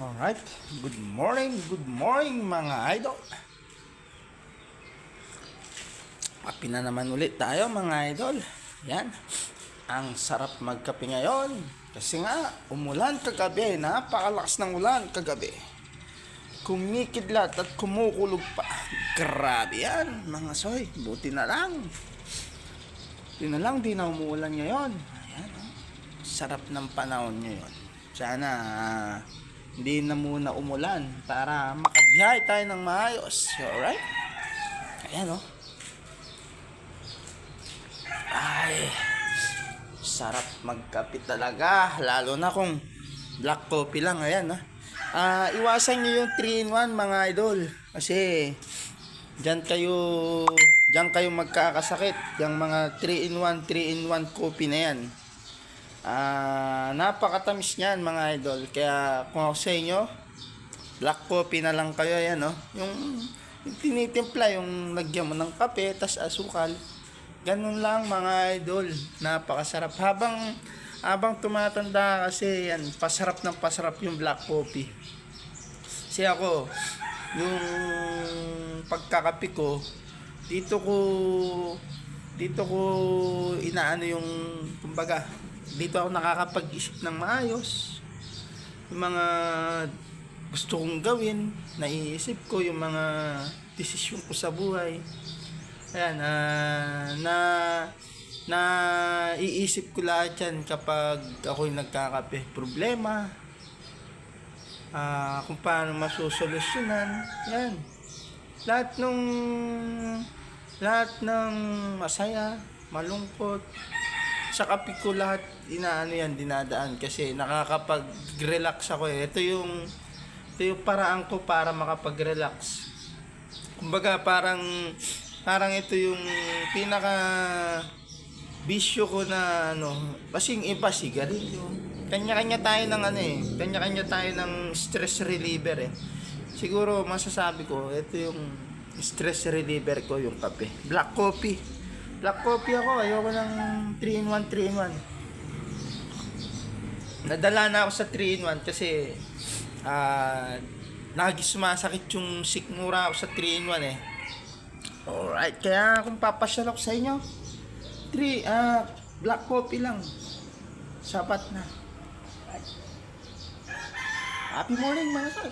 Alright, good morning mga idol. Kape na naman ulit tayo mga idol. Yan, ang sarap magkape ngayon. Kasi nga, umulan kagabi, napakalakas ng ulan kagabi. Kumikidlat at kumukulog pa. Grabe yan mga soy, buti na lang. Di na umuulan ngayon. Ayan, sarap ng panahon ngayon. Sana hindi na muna umulan para makabiyahe tayo ng maayos. Alright? Ayan Ay, sarap magkape talaga. Lalo na kung black coffee lang. Ayan iwasan nyo yung 3-in-1 mga idol. Kasi Diyan kayo magkakasakit. Yung mga 3-in-1 coffee na yan. Napakatamis niyan mga idol. Kaya kung ako sa inyo, black coffee na lang kayo. Yan yung tinitimpla, yung lagyan mo ng kape tas asukal. Ganun lang mga idol. Napakasarap. Habang tumatanda kasi yan, pasarap ng pasarap yung black coffee. Kasi ako, yung pagkakape ko, dito ko inaano yung, kumbaga, dito ako nakakapag-isip ng maayos. Yung mga gusto kong gawin, naiisip ko yung mga desisyon ko sa buhay. Ayan, na iisip ko lahat yan kapag ako'y nagkakape. Problema, kung paano masusolusyonan. Yan. Lahat ng masaya, malungkot, sa kape ko lahat dinadaan kasi nakakapag-relax ako eh. Ito yung paraan ko para makapag-relax. Kumbaga parang ito yung pinaka bisyo ko na kasing iba sigarilyo. Kanya-kanya tayo ng stress reliever eh. Siguro masasabi ko ito yung stress reliever ko, yung kape. Black coffee ako, ayoko ng 3-in-1. Nadala na ako sa 3-in-1 kasi lagi sumasakit yung sikmura ako sa 3-in-1 eh. Alright, kaya kung papasyal ako sa inyo, black coffee lang, sapat na. Happy morning mga tol.